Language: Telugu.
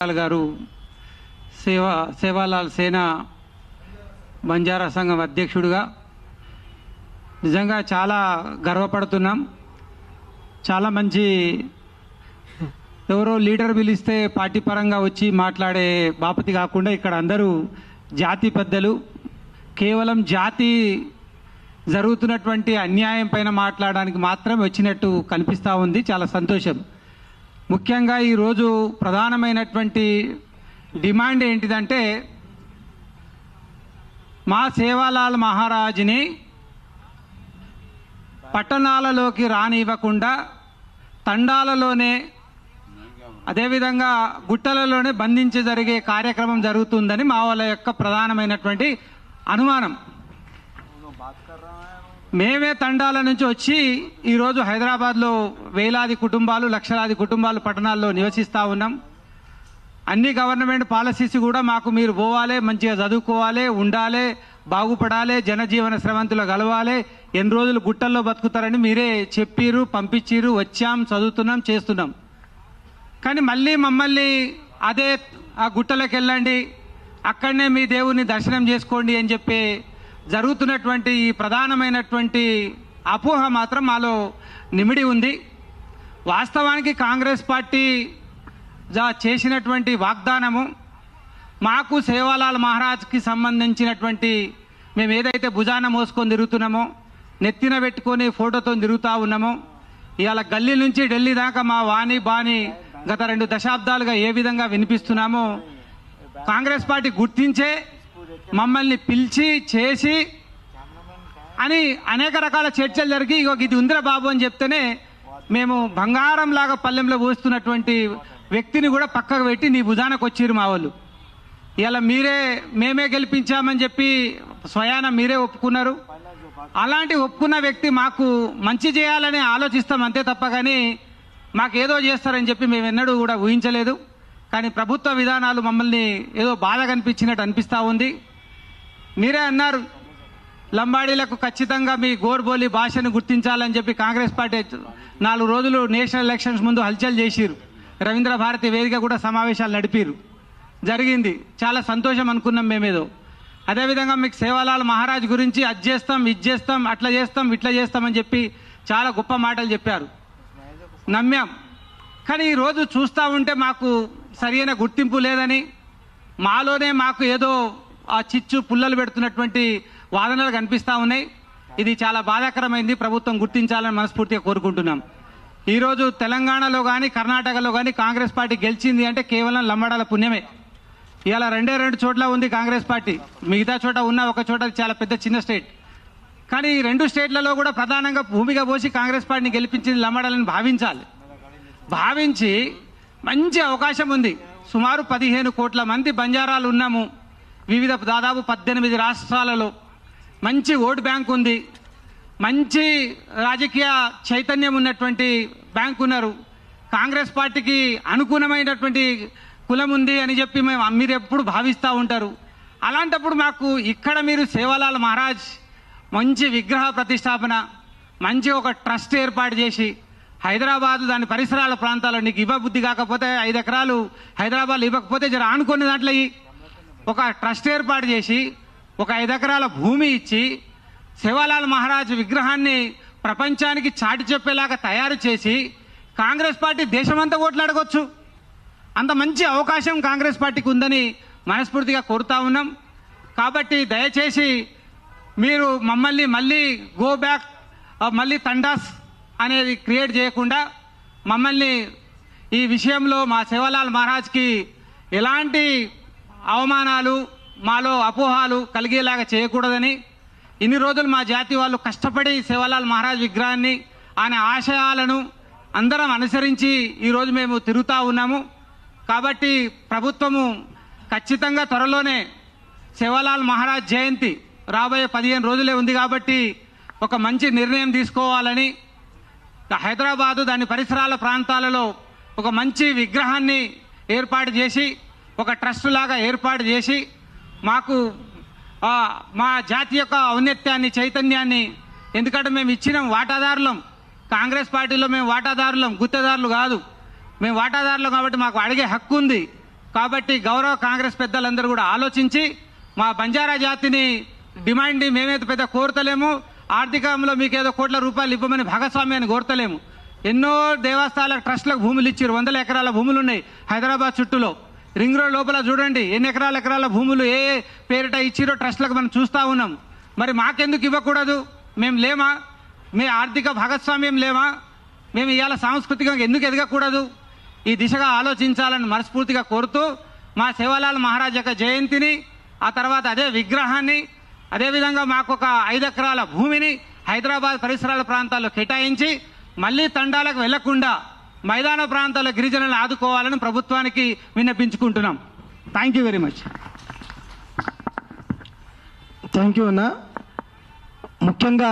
గారు సేవాలాల్ సేనా బంజారా సంఘం అధ్యక్షుడిగా నిజంగా చాలా గర్వపడుతున్నాం. చాలా మంచి ఎవరో లీడర్ పిలిస్తే పార్టీ పరంగా వచ్చి మాట్లాడే బాపతి కాకుండా ఇక్కడ అందరూ జాతి పెద్దలు, కేవలం జాతి జరుగుతున్నటువంటి అన్యాయం పైన మాట్లాడడానికి మాత్రమే వచ్చినట్టు కనిపిస్తూ ఉంది. చాలా సంతోషం. ముఖ్యంగా ఈరోజు ప్రధానమైనటువంటి డిమాండ్ ఏంటిదంటే మా సేవాలాల్ మహారాజ్ని పట్టణాలలోకి రానివ్వకుండా తండాలలోనే అదేవిధంగా గుట్టలలోనే బంధించి జరిగే కార్యక్రమం జరుగుతుందని మా వాళ్ళ యొక్క ప్రధానమైనటువంటి అనుమానం. మేమే తండాల నుంచి వచ్చి ఈరోజు హైదరాబాద్లో వేలాది కుటుంబాలు, లక్షలాది కుటుంబాలు పట్టణాల్లో నివసిస్తూ ఉన్నాం. అన్ని గవర్నమెంట్ పాలసీస్ కూడా మాకు మీరు పోవాలి, మంచిగా చదువుకోవాలి, ఉండాలి, బాగుపడాలి, జనజీవన స్రవంతులు గలవాలి, ఎన్ని రోజులు గుట్టల్లో బతుకుతారని మీరే చెప్పిరు, పంపించిరు, వచ్చాం, చదువుతున్నాం, చేస్తున్నాం. కానీ మళ్ళీ మమ్మల్ని అదే ఆ గుట్టలోకి వెళ్ళండి, అక్కడనే మీ దేవుని దర్శనం చేసుకోండి అని చెప్పి జరుగుతున్నటువంటి ఈ ప్రధానమైనటువంటి అపోహ మాత్రం మాలో నిమిడి ఉంది. వాస్తవానికి కాంగ్రెస్ పార్టీ చేసినటువంటి వాగ్దానము మాకు సేవాలాల్ మహారాజ్కి సంబంధించినటువంటి మేము ఏదైతే భుజాన మోసుకొని తిరుగుతున్నామో, నెత్తిన పెట్టుకొని ఫోటోతో తిరుగుతూ ఉన్నామో, ఇవాళ గల్లీ నుంచి ఢిల్లీ దాకా మా వాణి బాణి గత 2 దశాబ్దాలుగా ఏ విధంగా వినిపిస్తున్నామో కాంగ్రెస్ పార్టీ గుర్తించే మమ్మల్ని పిలిచి చేసి అని అనేక రకాల చర్చలు జరిగి ఇది ఉందిరా బాబు అని చెప్తేనే మేము బంగారం లాగా పల్లెంలో పోస్తున్నటువంటి వ్యక్తిని కూడా పక్కకు పెట్టి నీ భుజానికి వచ్చిరు మా వాళ్ళు. ఇలా మేమే గెలిపించామని చెప్పి స్వయాన మీరే ఒప్పుకున్నారు. అలాంటి ఒప్పుకున్న వ్యక్తి మాకు మంచి చేయాలని ఆలోచిస్తాం అంతే తప్ప కానీ మాకేదో చేస్తారని చెప్పి మేము ఎన్నడూ కూడా ఊహించలేదు. కానీ ప్రభుత్వ విధానాలు మమ్మల్ని ఏదో బాధ కనిపించినట్టు అనిపిస్తూ ఉంది. మీరే అన్నారు లంబాడీలకు ఖచ్చితంగా మీ గోర్బోలి భాషను గుర్తించాలని చెప్పి కాంగ్రెస్ పార్టీ 4 రోజులు నేషనల్ ఎలక్షన్స్ ముందు హల్చల్ చేసిరు. రవీంద్ర భారతి వేదిక కూడా సమావేశాలు నడిపిరు, జరిగింది. చాలా సంతోషం అనుకున్నాం మేమేదో. అదేవిధంగా మీకు సేవాలాల్ మహారాజ్ గురించి అది చేస్తాం, ఇది చేస్తాం, అట్లా చేస్తాం, ఇట్లా చేస్తామని చెప్పి చాలా గొప్ప మాటలు చెప్పారు, నమ్మాం. కానీ ఈరోజు చూస్తూ ఉంటే మాకు సరైన గుర్తింపు లేదని, మాలోనే మాకు ఏదో ఆ చిచ్చు పుల్లలు పెడుతున్నటువంటి వాదనలు కనిపిస్తూ ఉన్నాయి. ఇది చాలా బాధాకరమైంది. ప్రభుత్వం గుర్తించాలని మనస్ఫూర్తిగా కోరుకుంటున్నాం. ఈరోజు తెలంగాణలో కానీ కర్ణాటకలో కానీ కాంగ్రెస్ పార్టీ గెలిచింది అంటే కేవలం లంబాడాల పుణ్యమే. ఇవాళ 2 చోట్ల ఉంది కాంగ్రెస్ పార్టీ, మిగతా చోట ఉన్న ఒక చోట చాలా పెద్ద చిన్న స్టేట్. కానీ ఈ 2 స్టేట్లలో కూడా ప్రధానంగా భూమిగా పోసి కాంగ్రెస్ పార్టీని గెలిపించింది లంబాడాలని భావించి మంచి అవకాశం ఉంది. సుమారు 15 కోట్ల మంది బంజారాలు ఉన్నాము. వివిధ దాదాపు 18 రాష్ట్రాలలో మంచి ఓటు బ్యాంక్ ఉంది, మంచి రాజకీయ చైతన్యం ఉన్నటువంటి బ్యాంక్ ఉన్నారు. కాంగ్రెస్ పార్టీకి అనుకూలమైనటువంటి కులం ఉంది అని చెప్పి మీరు ఎప్పుడు భావిస్తూ ఉంటారు. అలాంటప్పుడు మాకు ఇక్కడ మీరు సేవాలాల్ మహారాజ్ మంచి విగ్రహ ప్రతిష్టాపన, మంచి ఒక ట్రస్ట్ ఏర్పాటు చేసి హైదరాబాద్ దాని పరిసరాల ప్రాంతాల్లో నీకు ఇవ్వబుద్ధి కాకపోతే 5 ఎకరాలు హైదరాబాద్లో ఇవ్వకపోతే జర ఆనుకునే దాంట్లో ఒక ట్రస్ట్ ఏర్పాటు చేసి ఒక 5 ఎకరాల భూమి ఇచ్చి సేవాలాల్ మహారాజ్ విగ్రహాన్ని ప్రపంచానికి చాటి చెప్పేలాగా తయారు చేసి కాంగ్రెస్ పార్టీ దేశమంతా ఓట్లాడవచ్చు. అంత మంచి అవకాశం కాంగ్రెస్ పార్టీకి ఉందని మనస్ఫూర్తిగా కోరుతా ఉన్నాం. కాబట్టి దయచేసి మీరు మమ్మల్ని మళ్ళీ గో బ్యాక్ మళ్ళీ తండాస్ అనేది క్రియేట్ చేయకుండా మమ్మల్ని ఈ విషయంలో మా సేవాలాల్ మహారాజ్కి ఎలాంటి అవమానాలు, మాలో అపోహాలు కలిగేలాగా చేయకూడదని, ఇన్ని రోజులు మా జాతి వాళ్ళు కష్టపడి సేవాలాల్ మహారాజ్ విగ్రహాన్ని ఆయన ఆశయాలను అందరం అనుసరించి ఈరోజు మేము తిరుగుతూ ఉన్నాము. కాబట్టి ప్రభుత్వము ఖచ్చితంగా త్వరలోనే సేవాలాల్ మహారాజ్ జయంతి రాబోయే 15 రోజులే ఉంది కాబట్టి ఒక మంచి నిర్ణయం తీసుకోవాలని, హైదరాబాదు దాని పరిసరాల ప్రాంతాలలో ఒక మంచి విగ్రహాన్ని ఏర్పాటు చేసి ఒక ట్రస్ట్ లాగా ఏర్పాటు చేసి మాకు మా జాతి యొక్క ఔన్నత్యాన్ని, చైతన్యాన్ని, ఎందుకంటే మేము ఇచ్చిన వాటాదారులం, కాంగ్రెస్ పార్టీలో మేము వాటాదారులం, గుత్తేదారులు కాదు. మేము వాటాదారులు కాబట్టి మాకు అడిగే హక్కు ఉంది. కాబట్టి గౌరవ కాంగ్రెస్ పెద్దలందరూ కూడా ఆలోచించి మా బంజారా జాతిని డిమాండ్ని మేమైతే పెద్ద కోరతలేము, ఆర్థికంలో మీకు ఏదో కోట్ల రూపాయలు ఇవ్వమని భాగస్వామ్యాన్ని కోరతలేము. ఎన్నో దేవస్థానాలకు ట్రస్టులకు భూములు ఇచ్చారు, 100 ఎకరాల భూములు ఉన్నాయి హైదరాబాద్ చుట్టూలో. రింగ్ రోడ్ లోపల చూడండి ఎన్ని ఎకరాల భూములు ఏ పేరిట ఇచ్చిరో ట్రస్టులకు మనం చూస్తూ ఉన్నాం. మరి మాకెందుకు ఇవ్వకూడదు? మేము లేమా? మీ ఆర్థిక భాగస్వామ్యం లేమా? మేము ఇవాళ సాంస్కృతికంగా ఎందుకు ఎదగకూడదు? ఈ దిశగా ఆలోచించాలని మనస్ఫూర్తిగా కోరుతూ మా సేవాలాల్ మహారాజ్ యొక్క జయంతిని, ఆ తర్వాత అదే విగ్రహాన్ని, అదేవిధంగా మాకు ఒక 5 ఎకరాల భూమిని హైదరాబాద్ పరిసరాల ప్రాంతాల్లో కేటాయించి మళ్ళీ తండాలకు వెళ్లకుండా మైదాన ప్రాంతాల్లో గిరిజనులను ఆదుకోవాలని ప్రభుత్వానికి విన్నపించుకుంటున్నాం. Thank you very much. Thank you అన్న. ముఖ్యంగా